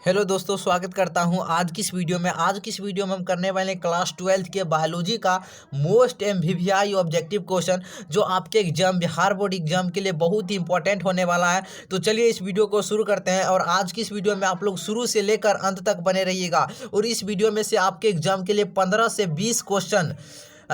Hello दोस्तों, स्वागत करता हूं आज की इस वीडियो में हम करने वाले हैं क्लास 12 के बायोलॉजी का मोस्ट एमवीवीआई ऑब्जेक्टिव क्वेश्चन जो आपके एग्जाम बिहार बोर्ड एग्जाम के लिए बहुत ही इंपॉर्टेंट होने वाला है। तो चलिए इस वीडियो को शुरू करते हैं और आज की इस वीडियो में आप लोग शुरू से लेकर अंत तक बने रहिएगा और इस वीडियो में से आपके एग्जाम के लिए 15 से 20 क्वेश्चन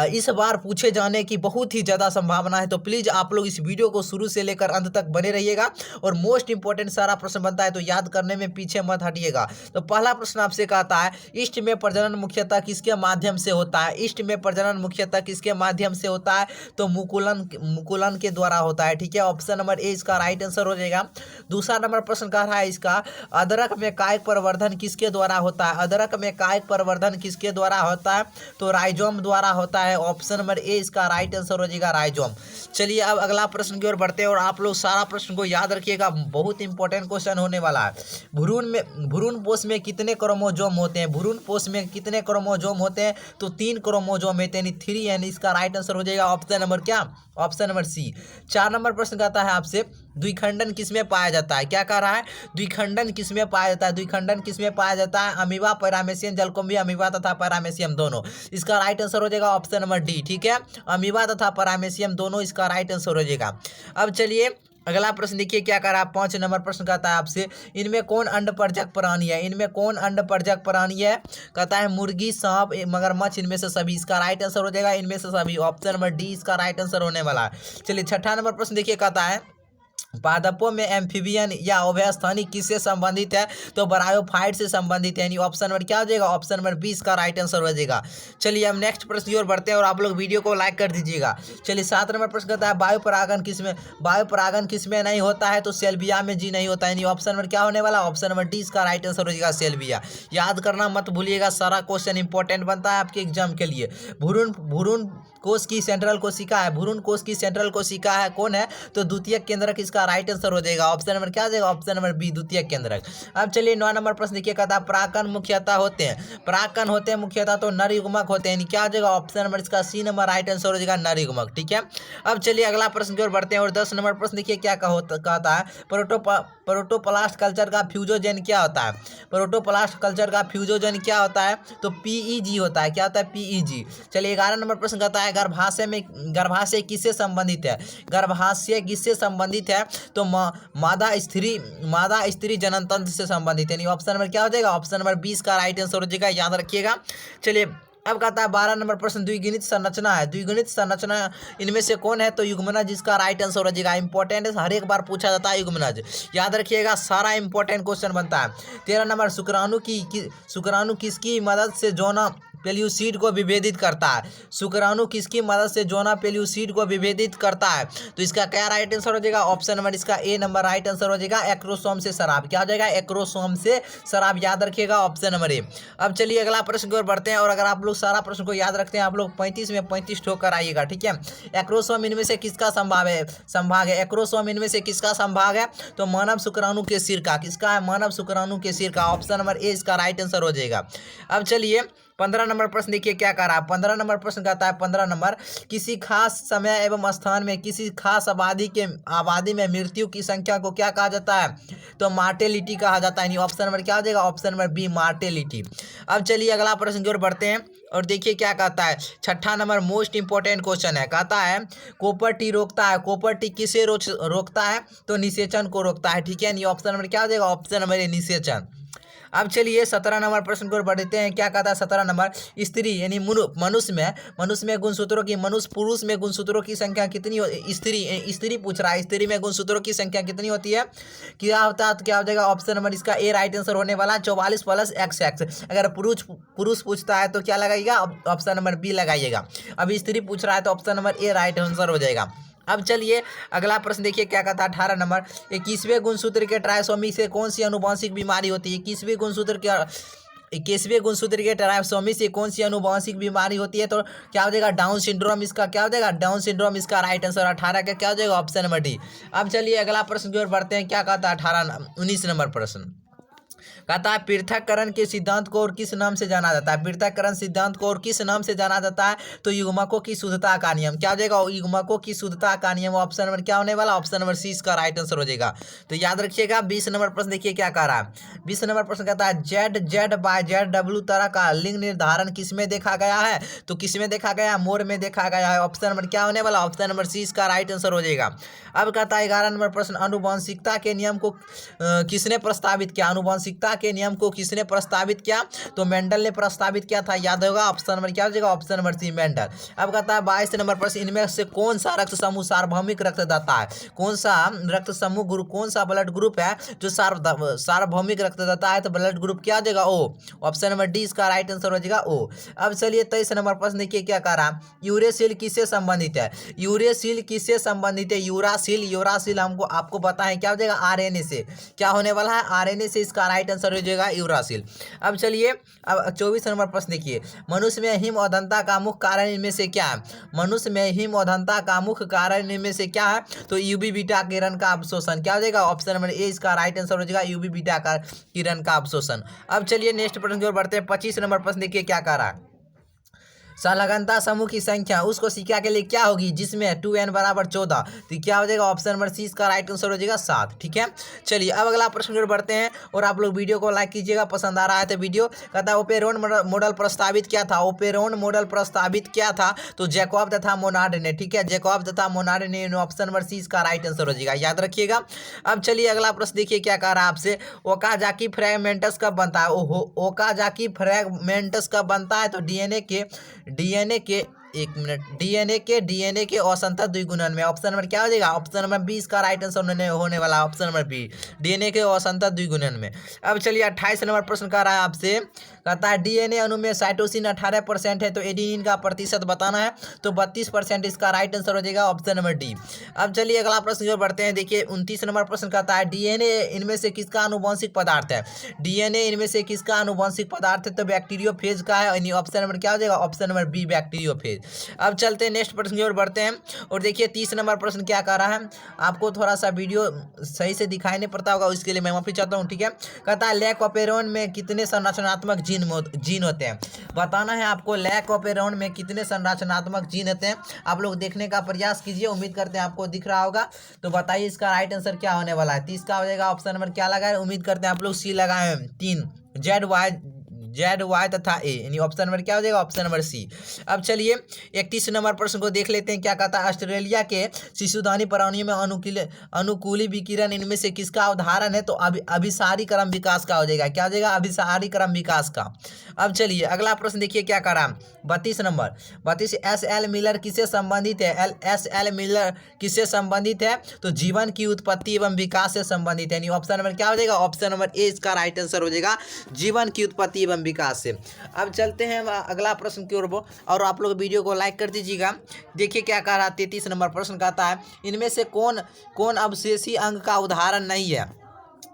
इस बार पूछे जाने की बहुत ही ज़्यादा संभावना है। तो प्लीज़ आप लोग इस वीडियो को शुरू से लेकर अंत तक बने रहिएगा और मोस्ट इंपॉर्टेंट सारा प्रश्न बनता है तो याद करने में पीछे मत हटिएगा। तो पहला प्रश्न आपसे कहता है, ईस्ट में प्रजनन मुख्यतः किसके माध्यम से होता है? ईस्ट में प्रजनन मुख्यतः किसके माध्यम से होता है? तो मुकुलन के द्वारा होता है। ठीक है, ऑप्शन नंबर ए इसका राइट आंसर हो जाएगा। दूसरा नंबर प्रश्न कह रहा है इसका, अदरक में कायिक प्रवर्धन किसके द्वारा होता है? अदरक में कायिक प्रवर्धन किसके द्वारा होता है? तो राइजोम द्वारा होता है। ऑप्शन नंबर ए इसका राइट आंसर हो जाएगा, राइजोम। चलिए अब अगला प्रश्न की ओर बढ़ते हैं और आप लोग सारा प्रश्न को याद रखिएगा, बहुत इंपॉर्टेंट क्वेश्चन होने वाला है। भ्रूण पोष में कितने क्रोमोजोम होते हैं? भ्रूण पोष में कितने क्रोमोजोम होते हैं? तो 3 क्रोमोजोम होते हैं, यानी 3, यानी इसका राइट आंसर हो जाएगा ऑप्शन नंबर क्या? Option number C. 4 नंबर प्रश्न कहता है आपसे, द्विखंडन किसमें पाया जाता है? क्या कह रहा है? द्विखंडन किसमें पाया जाता है? द्विखंडन किसमें पाया जाता है? अमीबा, पैरामेसियम, जलकुंभी अमीबा तथा पैरामेसियम दोनों। इसका राइट आंसर हो जाएगा ऑप्शन नंबर डी। ठीक है, अमीबा तथा पैरामेसियम दोनों इसका राइट आंसर हो जाएगा। अब चलिए अगला प्रश्न देखिए क्या कर रहा है। 5 नंबर प्रश्न कहता है आपसे, इनमें कौन अंडपरजक प्राणी है? इनमें कौन अंडपरजक प्राणी है? कहता है मुर्गी, सांप, मगरमच्छ, इनमें से सभी। इसका राइट आंसर हो जाएगा इनमें से सभी। ऑप्शन नंबर डी इसका राइट आंसर होने वाला है। चलिए 6ठा नंबर प्रश्न देखिए, कहता है पादपों में एम्फीबियन या उभयस्थानी किससे संबंधित है? तो ब्रायोफाइट से संबंधित है, यानी ऑप्शन नंबर क्या हो जाएगा? ऑप्शन नंबर बी इसका राइट आंसर हो जाएगा। चलिए हम नेक्स्ट प्रश्न की ओर बढ़ते हैं और आप लोग वीडियो को लाइक कर दीजिएगा। चलिए 7 नंबर प्रश्न कहता है, वायु परागन किसमें नहीं होता है? तो सेल्विया में जी नहीं होता है, यानी ऑप्शन नंबर क्या होने वाला? ऑप्शन नंबर डी इसका राइट आंसर हो जाएगा, सेल्विया। याद करना मत भूलिएगा, सारा क्वेश्चन इंपॉर्टेंट बनता है आपके एग्जाम के लिए। भ्रूण कोश की सेंट्रल कोशिका है, भ्रूण कोश की सेंट्रल कोशिका है कौन है? तो द्वितीयक केंद्रक इसका राइट आंसर हो जाएगा। ऑप्शन नंबर क्या हो जाएगा? ऑप्शन नंबर बी द्वितीयक केंद्रक। अब चलिए 9 नंबर प्रश्न देखिए, कहता है परागकण मुख्यतः होते हैं मुख्यतः तो नर युग्मक होते हैं, यानी क्या हो जाएगा? ऑप्शन नंबर इसका सी नंबर राइट आंसर हो जाएगा, नर युग्मक। ठीक है, अब चलिए अगला प्रश्न की ओर बढ़ते हैं और 10 नंबर प्रश्न देखिए क्या कहता है, प्रोटोप्लास्ट कल्चर का फ्यूजोजन क्या होता है? प्रोटोप्लास्ट कल्चर का फ्यूजोजन क्या होता है? तो पीईजी होता है। क्या होता है? पीईजी। चलिए 11 नंबर प्रश्न कहता है, गर्भाशय किससे संबंधित है? गर्भाशय किससे संबंधित है? तो मादा स्त्री जनन तंत्र से संबंधित है, यानी ऑप्शन नंबर क्या हो जाएगा? ऑप्शन नंबर 20 का राइट आंसर हो जाएगा, याद रखिएगा। चलिए अब कहता है 12 नंबर प्रश्न, द्विगुणित संरचना है। द्विगुणित संरचना इनमें से कौन है? तो युग्मनज, जिसका राइट आंसर हो जाएगा। इंपॉर्टेंट है, हर एक बार पूछा जाता है युग्मनज, याद रखिएगा, सारा इंपॉर्टेंट क्वेश्चन बनता है। 13 नंबर, शुक्राणु किसकी मदद से जोना पेल्यूसिड को विभेदित करता है? शुक्राणु किसकी मदद से जोना पेल्यूसिड को विभेदित करता है? तो इसका क्या राइट आंसर हो जाएगा? ऑप्शन नंबर इसका ए नंबर राइट आंसर हो जाएगा, एक्रोसोम से शराब। क्या हो जाएगा? एक्रोसोम से शराब, याद रखिएगा, ऑप्शन नंबर ए। अब चलिए अगला प्रश्न की ओर बढ़ते हैं और अगर आप लोग सारा प्रश्न को याद रखते हैं, आप लोग 35 में 35 ठोकर आइएगा। ठीक है, एक्रोसोम इनमें से किसका संभाग है? एक्रोसोम इनमें से किसका संभाग है? तो मानव शुक्राणु के सिर का। किसका है? मानव शुक्राणु के सिर का। ऑप्शन नंबर ए इसका राइट आंसर हो जाएगा। अब चलिए 15 नंबर प्रश्न देखिए क्या कह रहा है। 15 नंबर प्रश्न कहता है, 15 नंबर, किसी खास समय एवं स्थान में किसी खास आबादी में मृत्यु की संख्या को क्या कहा जाता है? तो मार्टेलिटी कहा जाता है, ऑप्शन नंबर क्या हो जाएगा? Option number B mortality. अब चलिए अगला प्रश्न की ओर बढ़ते हैं और देखिए क्या कहता है। 6ठा नंबर मोस्ट इंपॉर्टेंट क्वेश्चन है, कहता है कॉपर टी रोकता है। कॉपर टी किसे रोकता है? तो निषेचन को रोकता है। ठीक है, ऑप्शन नंबर क्या हो जाएगा? ऑप्शन नंबर ए निषेचन। अब चलिए 17 नंबर प्रश्न को बढ़ते हैं। क्या कहता है 17 नंबर, स्त्री यानी मनुष्य में गुणसूत्रों की पुरुष में गुणसूत्रों की संख्या कितनी स्त्री पूछ रहा है, स्त्री में गुणसूत्रों की संख्या कितनी होती है? क्या होता है? तो क्या हो जाएगा? ऑप्शन नंबर इसका ए राइट आंसर होने वाला है, 44 + XX। अगर पुरुष पूछता है तो क्या लगाइएगा? ऑप्शन नंबर बी लगाइएगा। अब स्त्री पूछ रहा है तो ऑप्शन नंबर ए राइट आंसर हो जाएगा। अब चलिए अगला प्रश्न देखिए क्या कहता है। 18 नंबर, 21वें गुणसूत्र के ट्राइसोमी से कौन सी आनुवंशिक बीमारी होती है? 21वें गुणसूत्र के ट्राइसोमी से कौन सी आनुवंशिक बीमारी होती है? तो क्या हो जाएगा? Down syndrome. इसका क्या हो जाएगा? डाउन सिंड्रोम इसका राइट आंसर। 18 का क्या हो जाएगा? Option number D. अब चलिए अगला प्रश्न की ओर बढ़ते हैं। क्या कहता है 19 नंबर प्रश्न, कहता है पृथक्करण के सिद्धांत को और किस नाम से जाना जाता है? पृथक्करण सिद्धांत को और किस नाम से जाना जाता है? तो युग्मकों की शुद्धता का नियम। क्या हो जाएगा? युग्मकों की शुद्धता का नियम। ऑप्शन नंबर क्या होने वाला? ऑप्शन नंबर सी इसका राइट आंसर हो जाएगा। तो याद रखिएगा। 20 नंबर प्रश्न देखिए क्या कह रहा है। 20 नंबर प्रश्न कहता है ZZ/ZW तरह का लिंग निर्धारण किसमें देखा गया है? तो किसमें देखा गया है? मोर में देखा गया है। ऑप्शन नंबर क्या होने वाला? ऑप्शन नंबर सी इसका राइट आंसर हो जाएगा। अब कहता है 11 नंबर प्रश्न आनुवंशिकता के नियम को किसने प्रस्तावित किया? आनुवंशिकता के नियम को किसने प्रस्तावित किया? तो मेंडल ने प्रस्तावित किया था। याद होगा। ऑप्शन नंबर क्या हो जाएगा? Option number C Mendel. अब कहता है 22 नंबर प्रश्न इनमें से कौन सा रक्त समूह सार्वभौमिक रक्तदाता है? कौन सा रक्त समूह ग्रुप, कौन सा ब्लड ग्रुप है जो सार्वभौमिक रक्तदाता है? तो ब्लड ग्रुप क्या हो जाएगा? ओ। ऑप्शन नंबर डी इसका राइट आंसर हो जाएगा ओ। अब चलिए 23 नंबर प्रश्न देखिए क्या कह रहा है। यूरेसिल किससे संबंधित है? यूरेसिल किससे संबंधित है? यूरासिल हमको आपको पता है क्या हो जाएगा? आरएनए से। क्या होने वाला है? आरएनए से इसका राइट आंसर हो जाएगा यूरासिल। अब चलिए अब 24 नंबर प्रश्न देखिए। मनुष्य में हिम अधंता का मुख्य कारण इनमें से क्या है? मनुष्य में हिम अधंता का मुख्य कारण इनमें से क्या है? तो यूवी बीटा किरण का अवशोषण। क्या हो जाएगा? ऑप्शन नंबर ए इसका राइट आंसर हो जाएगा यूवी बीटा का किरण का अवशोषण। अब चलिए नेक्स्ट प्रश्न की ओर बढ़ते हैं। 25 नंबर प्रश्न देखिए क्या कह रहा है। संलग्नता समूह की संख्या उस कोशिका के लिए क्या होगी जिसमें 2n बराबर 14? तो क्या हो जाएगा? ऑप्शन नंबर सी इसका राइट आंसर हो जाएगा 7। ठीक है। चलिए अब अगला प्रश्न की ओर बढ़ते हैं और आप लोग वीडियो को लाइक कीजिएगा। पसंद आ रहा है तो वीडियो। कहता है ओपेरोन मॉडल प्रस्तावित क्या था? ओपेरोन मॉडल प्रस्तावित क्या था? तो जैकब तथा मोनार्ड ने। ठीक है। जैकब तथा मोनार्ड ने। ऑप्शन नंबर सी इसका राइट आंसर हो जाएगा। याद रखिएगा। अब चलिए अगला प्रश्न देखिए क्या कह रहा है आपसे। ओकाजाकी फ्रैगमेंटस कब बनता है? ओकाजाकी फ्रैगमेंटस कब बनता है? तो डीएनए के औसतन द्विगुणन में। ऑप्शन नंबर क्या हो जाएगा? ऑप्शन नंबर बी इसका राइट आंसर होने वाला। ऑप्शन नंबर बी डीएनए के औसतन द्विगुणन में। अब चलिए 28 नंबर प्रश्न कर रहा है आपसे। कहता है डीएनए अणु में साइटोसिन 18% है तो एडेनिन का प्रतिशत बताना है। तो 32% इसका राइट आंसर हो जाएगा। Option number D. अब चलिए अगला प्रश्न की ओर बढ़ते हैं। देखिए 29 नंबर प्रश्न कहता है डीएनए इनमें से किसका आनुवंशिक पदार्थ है? डीएनए इनमें से किसका आनुवंशिक पदार्थ है? तो बैक्टीरियोफेज का है। ऑप्शन नंबर क्या हो जाएगा? Option number B bacteriophage. अब चलते हैं नेक्स्ट प्रश्न की ओर बढ़ते हैं और देखिए 30 नंबर प्रश्न क्या कर रहा है। आपको थोड़ा सा वीडियो सही से दिखाई नहीं पड़ता होगा, उसके लिए मैं माफी चाहता हूँ। ठीक है। कहता है लैकोपेरोन में कितने संरचनात्मक जीन होते हैं? बताना है आपको लैकोपेरोन में कितने संरचनात्मक जीन होते हैं। आप लोग देखने का प्रयास कीजिए। उम्मीद करते हैं आपको दिख रहा होगा। तो बताइए इसका राइट आंसर क्या होने वाला है? 30 का हो जाएगा। ऑप्शन नंबर क्या लगा है? उम्मीद करते हैं आप लोग सी लगाए 3 ZY तथा ए। यानी ऑप्शन नंबर क्या हो जाएगा? Option number C. अब चलिए 31 नंबर प्रश्न को देख लेते हैं क्या कहता है। ऑस्ट्रेलिया के शिशुदानी प्राणियों में अनुकूली विकिरण इनमें से किसका उदाहरण है? तो अभिसारी क्रम विकास का हो जाएगा। क्या हो जाएगा? अभिसारी क्रम विकास का। अब चलिए अगला प्रश्न देखिए क्या कर रहा है। 32 नंबर 32 SL मिलर किससे संबंधित है? SL मिलर किससे संबंधित है? तो जीवन की उत्पत्ति एवं विकास से संबंधित है। ऑप्शन नंबर क्या हो जाएगा? ऑप्शन नंबर ए इसका राइट आंसर हो जाएगा। जीवन की उत्पत्ति एवं विकास से। अब चलते हैं अगला प्रश्न की ओर और आप लोग वीडियो को लाइक कर दीजिएगा। देखिए क्या कह रहा है। 33 नंबर प्रश्न कहता है इनमें से कौन अवशेषी अंग का उदाहरण नहीं है?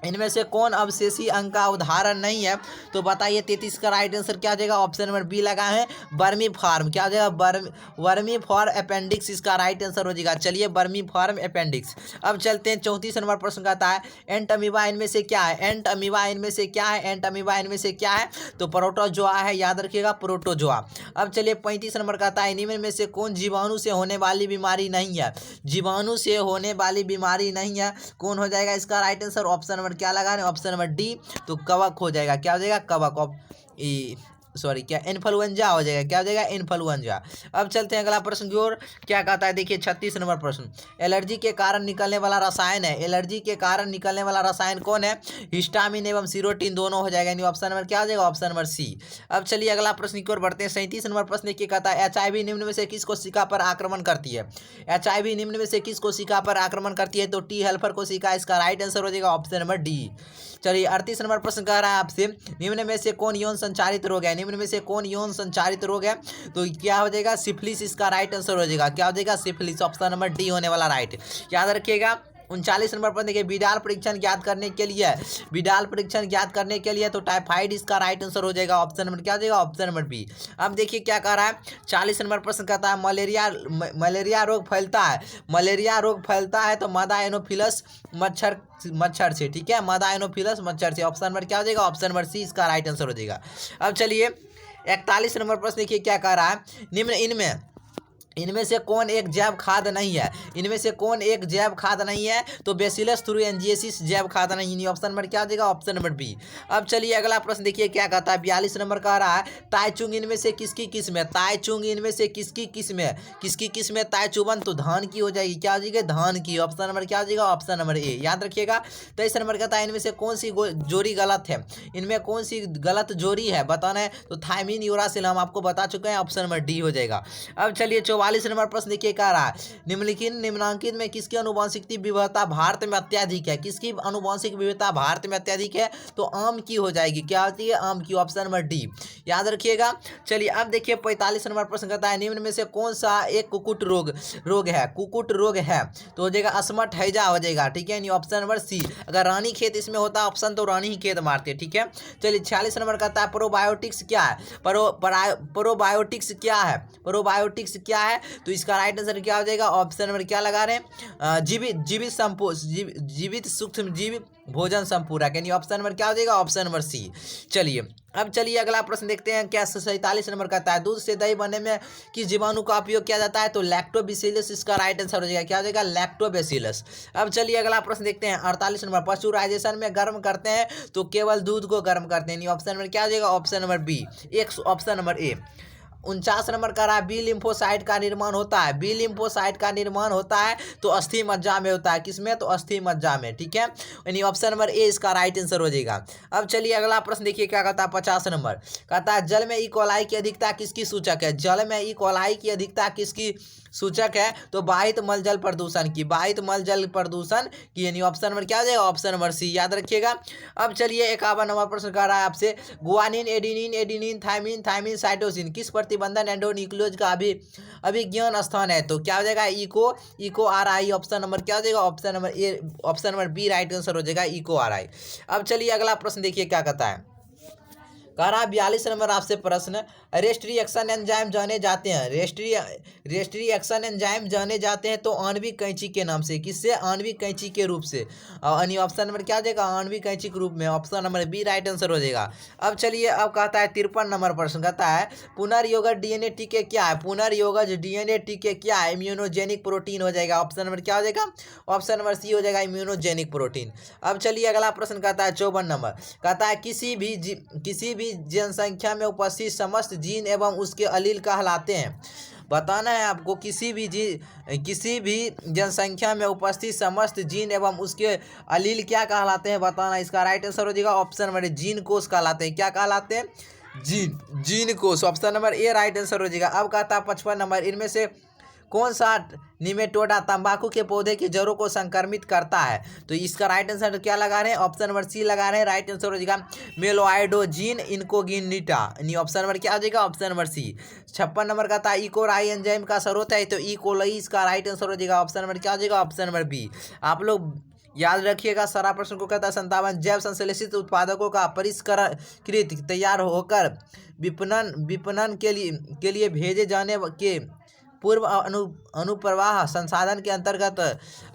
इनमें से कौन अवशेषी अंग का उदाहरण नहीं है? तो बताइए 33 का राइट आंसर क्या हो जाएगा? ऑप्शन नंबर बी लगा है बर्मी फॉर्म। क्या हो जाएगा? वर्मी फॉर्म अपेंडिक्स इसका राइट आंसर हो जाएगा। चलिए वर्मी फॉर्म अपेंडिक्स। अब चलते हैं 34 नंबर प्रश्न कहता है एंट अमीबा इनमें से क्या है? एंट अमीबा इनमें से क्या है? एंट अमीबा इनमें से क्या है? तो प्रोटोजोआ है। याद रखिएगा प्रोटोजोआ। अब चलिए 35 नंबर कहता है इनमें में से कौन जीवाणु से होने वाली बीमारी नहीं है? जीवाणु से होने वाली बीमारी नहीं है। कौन हो जाएगा इसका राइट आंसर? ऑप्शन नंबर क्या लगा रहे? Option number D. तो कवक हो जाएगा। क्या हो जाएगा? कवक। क्या इन्फ्लुएंजा हो जाएगा। क्या हो जाएगा? इन्फ्लुएंजा। अब चलते हैं अगला प्रश्न की ओर। क्या कहता है देखिए 36 नंबर प्रश्न। एलर्जी के कारण निकलने वाला रसायन है। एलर्जी के कारण निकलने वाला रसायन कौन है? हिस्टामिन एवं सीरोटिन दोनों हो जाएगा। ऑप्शन नंबर क्या हो जाएगा? Option number C. अब चलिए अगला प्रश्न की ओर बढ़ते हैं। 37 नंबर प्रश्न क्या कहता है HIV निम्न में से किस कोशिका पर आक्रमण करती है? HIV निम्न में से किस कोशिका पर आक्रमण करती है? तो टी हेल्पर कोशिका इसका राइट आंसर हो जाएगा। Option number D. चलिए 38 नंबर प्रश्न कह रहा है आपसे निम्न में से कौन यौन संचारित रोग है? निम्न में से कौन यौन संचारित रोग है? तो क्या हो जाएगा? सिफिलिस इसका राइट आंसर हो जाएगा। क्या हो जाएगा? सिफिलिस। ऑप्शन नंबर डी होने वाला राइट। याद रखिएगा 39 नंबर पर देखिए विडाल परीक्षण ज्ञात करने के लिए, विडाल परीक्षण ज्ञात करने के लिए तो टाइफाइड इसका राइट आंसर हो जाएगा, ऑप्शन नंबर क्या हो जाएगा, ऑप्शन नंबर बी। अब देखिए क्या कह रहा है, 40 नंबर प्रश्न कहता है मलेरिया रोग फैलता है, मलेरिया रोग फैलता है तो मादा एनोफिलस मच्छर से, ठीक है, मादा एनोफिलस मच्छर से, ऑप्शन नंबर क्या हो जाएगा, ऑप्शन नंबर सी इसका राइट आंसर हो जाएगा। अब चलिए 41 नंबर प्रश्न देखिए क्या कह रहा है, निम्न इनमें से कौन एक जैव खाद नहीं है, इनमें से कौन एक जैव खाद नहीं है, तो बेसिलस थ्रुएंजिएसिस जैव खाद नहीं, ऑप्शन नंबर क्या हो जाएगा, ऑप्शन नंबर बी। अब चलिए अगला प्रश्न देखिए क्या कहता है, 42 नंबर कह रहा है ताइचुंग इनमें से किसकी किस्म है, ताइचुंग इनमें से किसकी किस्म है, किसकी किस्म है ताइचुबन, तो धान की हो जाएगी, क्या हो जाएगी, धान की, ऑप्शन नंबर क्या हो जाएगा, ऑप्शन नंबर ए, याद रखिएगा। 23 नंबर कहता है इनमें से कौन सी जोड़ी गलत है, इनमें कौन सी गलत जोड़ी है बताना है, तो थायमिन यूरासिल हम आपको बता चुके हैं, ऑप्शन नंबर डी हो जाएगा। अब चलिए 44 नंबर प्रश्न कह रहा है निम्नांकित में किसकी आनुवंशिक विविधता भारत में अत्यधिक है, किसकी आनुवंशिक विविधता भारत में अत्यधिक है, तो आम की हो जाएगी, क्या होती है, आम की, ऑप्शन नंबर डी, याद रखिएगा। चलिए अब देखिए 45 नंबर प्रश्न कहता है निम्न में से कौन सा एक कुकुट रोग है, कुकुट रोग है तो हो जाएगा अस्मट हैजा हो जाएगा, ठीक है, ऑप्शन नंबर सी। अगर रानी खेत इसमें होता ऑप्शन तो रानी ही खेत मारते, ठीक है। चलिए 46 नंबर कहता है प्रोबायोटिक्स क्या है, प्रोबायोटिक्स क्या है, प्रोबायोटिक्स क्या है, तो इसका राइट आंसर क्या हो जाएगा, ऑप्शन नंबर क्या लगा रहे हैं, जीवित सूक्ष्म जीव भोजन संपूरक, यानी ऑप्शन नंबर क्या हो जाएगा, ऑप्शन नंबर सी। चलिए अब चलिए अगला प्रश्न देखते हैं, क्या 47 नंबर कहता है दूध से दही बनने में किस जीवाणु का उपयोग किया जाता है, तो लैक्टोबैसिलस इसका राइट आंसर हो जाएगा, क्या हो जाएगा, लैक्टोबैसिलस। अब चलिए अगला प्रश्न देखते हैं 48 नंबर, पस्चुराइजेशन में गर्म करते हैं तो केवल दूध को गर्म करते हैं, ऑप्शन नंबर क्या हो जाएगा, ऑप्शन नंबर बी, एक ऑप्शन नंबर ए। 49 नंबर का रहा है बी लिम्फोसाइट का निर्माण होता है, बी लिम्फोसाइट का निर्माण होता है तो अस्थि मज्जा में होता है, किसमें, तो अस्थि मज्जा में, ठीक है, यानी ऑप्शन नंबर ए इसका राइट आंसर हो जाएगा। अब चलिए अगला प्रश्न देखिए क्या कहता है, 50 नंबर कहता है जल में ई कोलाई की अधिकता किसकी सूचक है, जल में ई कोलाई की अधिकता किसकी सूचक है, तो बाहित मलजल प्रदूषण की, बाहित मलजल प्रदूषण की, यानी ऑप्शन नंबर क्या हो जाएगा, ऑप्शन नंबर सी, याद रखिएगा। अब चलिए 51 नंबर प्रश्न कर रहा है आपसे गुआनिन एडिनिन थायमिन साइटोसिन किस प्रतिबंधन एंडोन्यूक्लियोज का अभिज्ञान स्थान है, तो क्या हो जाएगा, eco R I, option number क्या हो जाएगा, option number A, option number B right answer हो जाएगा, इको आर आई। अब चलिए अगला प्रश्न देखिए क्या कहता है, कह रहा 42 नंबर आपसे प्रश्न रेस्ट रिएक्शन एंजाइम जाने जाते हैं, रेस्ट रिएक्शन एंजाइम जाने जाते हैं तो आणविक कैंची के नाम से, किससे, आणविक कैंची के रूप से, यानी ऑप्शन नंबर क्या हो जाएगा, आणविक कैंची के रूप में, option number B right answer हो जाएगा। अब चलिए अब कहता है 53 नंबर प्रश्न कहता है पुनर्योगज डीएनए टीके क्या है, पुनर्योगज डीएनए टीके क्या है, इम्यूनोजेनिक प्रोटीन हो जाएगा, ऑप्शन नंबर क्या हो जाएगा, ऑप्शन नंबर सी हो जाएगा, इम्यूनोजेनिक प्रोटीन। अब चलिए अगला प्रश्न कहता है 54 नंबर कहता है किसी भी जनसंख्या में उपस्थित समस्त जीन एवं उसके अलील कहलाते हैं, बताना है आपको किसी भी जनसंख्या में उपस्थित समस्त जीन एवं उसके अलील क्या कहलाते हैं बताना, इसका राइट आंसर हो जाएगा ऑप्शन नंबर जीन कोष कहलाते हैं, क्या कहलाते हैं, जीन कोष, ऑप्शन नंबर ए राइट आंसर हो जाएगा। अब कहता है 55 नंबर इनमें से कौन सा निमेटोडा तंबाकू के पौधे की जड़ों को संक्रमित करता है, तो इसका राइट आंसर क्या लगा रहे हैं, ऑप्शन नंबर सी लगा रहे हैं, राइट आंसर हो जाएगा मेलोआइडोजीन इनकोगिनिटा, यानी ऑप्शन नंबर क्या हो जाएगा, ऑप्शन नंबर सी। 56 नंबर का था इकोराई एंजाइम का स्रोत है तो इकोलाई इसका राइट आंसर हो जाएगा, ऑप्शन नंबर क्या हो जाएगा, ऑप्शन नंबर बी। आप लोग याद रखिएगा सारा प्रश्न को कहता है 57 जैव संश्लेषित उत्पादकों का परिष्कृत तैयार होकर विपणन के लिए भेजे जाने के पूर्व अनुप्रवाह संसाधन के अंतर्गत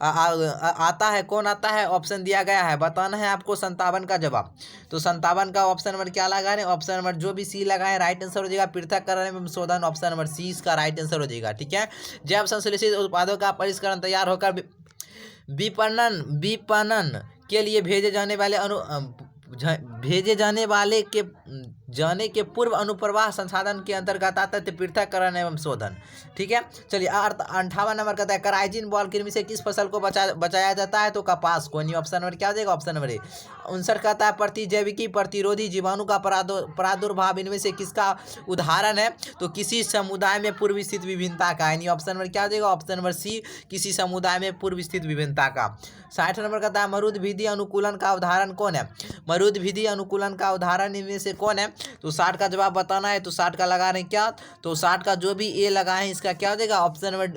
आता है, कौन आता है, ऑप्शन दिया गया है, बताना है आपको 57 का जवाब, तो 57 का ऑप्शन नंबर क्या लगा रहे हैं, ऑप्शन नंबर जो भी सी लगाए राइट आंसर हो जाएगा, पृथक्करण एवं शोधन, ऑप्शन नंबर सी इसका राइट आंसर हो जाएगा, ठीक है। जैव संश्लेषित उत्पादों का परिष्करण तैयार होकर विपणन के लिए भेजे जाने के पूर्व अनुप्रवाह संसाधन के अंतर्गत आता है पृथक्करण एवं शोधन, ठीक है। चलिए 58 नंबर कहता है कराइजिन बॉल कृमि से किस फसल को बचाया जाता है, तो कपास को, यानी ऑप्शन नंबर क्या हो जाएगा, ऑप्शन नंबर ए। 59 कहता है प्रतिजैविकी प्रतिरोधी जीवाणु का प्रादुर्भाव इनमें से किसका उदाहरण है, तो किसी समुदाय में पूर्व स्थित विभिन्नता का, यानी ऑप्शन नंबर क्या हो जाएगा, ऑप्शन नंबर सी किसी समुदाय में पूर्व स्थित विभिन्नता का। 60 नंबर कहता है मरुद विधि अनुकूलन का उदाहरण कौन है, मरुद विधि अनुकूलन का उदाहरण इनमें से कौन है, तो 60 का जवाब बताना है, तो 60 का लगा रहे हैं क्या, तो 60 का जो भी ए लगा है इसका क्या हो जाएगा, option number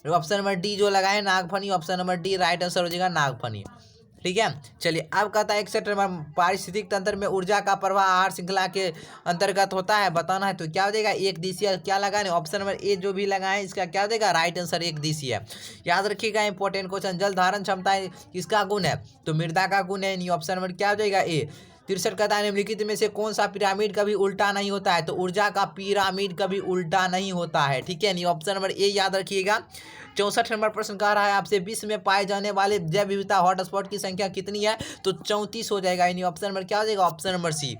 option number D जो लगाए नागफनी, option number D right answer हो जाएगा नागफनी। ठीक है, चलिए अब कहता है 61 नंबर पारिस्थितिक तंत्र में ऊर्जा का प्रवाह आहार श्रृंखला के अंतर्गत होता है, बताना है। तो क्या हो जाएगा एक दिशीय, क्या लगाने ऑप्शन नंबर ए जो भी लगाए इसका क्या हो जाएगा राइट आंसर एक दिशीय। याद रखिएगा इंपॉर्टेंट क्वेश्चन। जल धारण क्षमता किसका गुण है, तो मृदा का गुण है, यानी ऑप्शन नंबर क्या हो जाएगा ए। 63 कहता है निम्नलिखित में से कौन सा पिरामिड कभी उल्टा नहीं होता है, तो ऊर्जा का पिरामिड कभी उल्टा नहीं होता है। ठीक है, नहीं ऑप्शन नंबर ए याद रखिएगा। 64 नंबर प्रश्न कह रहा है आपसे विश्व में पाए जाने वाले जैव विविधता हॉटस्पॉट की संख्या कितनी है, तो 34 हो जाएगा, यानी ऑप्शन नंबर क्या हो जाएगा ऑप्शन नंबर सी।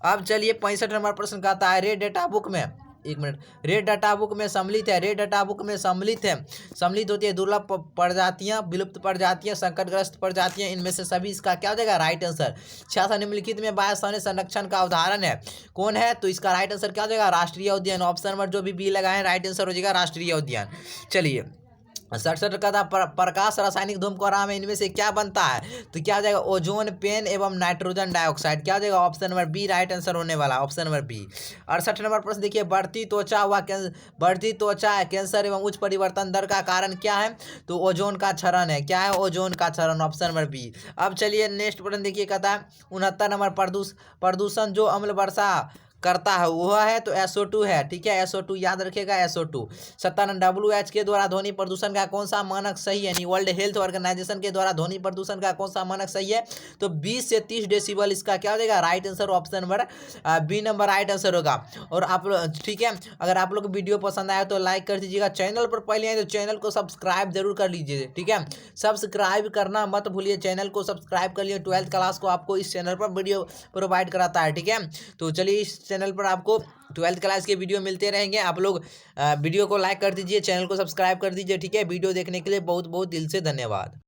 अब चलिए 65 नंबर प्रश्न कहता है रेड डाटा बुक में, एक मिनट, रेड डाटा बुक में सम्मिलित है, रेड डाटा बुक में सम्मिलित है, सम्मिलित होती है दुर्लभ प्रजातियां, विलुप्त प्रजातियां, संकटग्रस्त प्रजातियां, इनमें से सभी इसका क्या हो जाएगा राइट आंसर। 66 निम्नलिखित में वायुस्थानीय संरक्षण का उदाहरण है, कौन है, तो इसका राइट आंसर क्या हो जाएगा राष्ट्रीय उद्यान। ऑप्शन नंबर जो भी बी लगाए राइट आंसर हो जाएगा राष्ट्रीय उद्यान। चलिए 67 का था प्रकाश रासायनिक धूमकणा में इनमें से क्या बनता है, तो क्या हो जाएगा ओजोन पेन एवं नाइट्रोजन डाइऑक्साइड। क्या हो जाएगा option number B right answer होने वाला, ऑप्शन नंबर बी। 68 नंबर प्रश्न देखिए बढ़ती त्वचा कैंसर एवं उच्च परिवर्तन दर का कारण क्या है, तो ओजोन का क्षरण है। क्या है ओजोन का क्षरण, ऑप्शन नंबर बी। अब चलिए नेक्स्ट प्रश्न देखिए कहता है 69 नंबर प्रदूषण जो अम्ल वर्षा करता है वह है, तो SO2 है। ठीक है, SO2 याद रखिएगा SO2। 57 WH के द्वारा ध्वनि प्रदूषण का कौन सा मानक सही है, यानी वर्ल्ड हेल्थ ऑर्गेनाइजेशन के द्वारा ध्वनि प्रदूषण का कौन सा मानक सही है, तो 20 से 30 डेसिबल इसका क्या हो जाएगा right answer, option number B number right answer होगा। और आप ठीक है, अगर आप लोग वीडियो पसंद आया तो लाइक कर दीजिएगा, चैनल पर पहले आए तो चैनल को सब्सक्राइब जरूर कर लीजिए। ठीक है, सब्सक्राइब करना मत भूलिए, चैनल को सब्सक्राइब कर लिए। 12th क्लास को आपको इस चैनल पर वीडियो प्रोवाइड कराता है। ठीक है, तो चलिए इस चैनल पर आपको 12th क्लास के वीडियो मिलते रहेंगे। आप लोग वीडियो को लाइक कर दीजिए, चैनल को सब्सक्राइब कर दीजिए। ठीक है, वीडियो देखने के लिए बहुत बहुत दिल से धन्यवाद।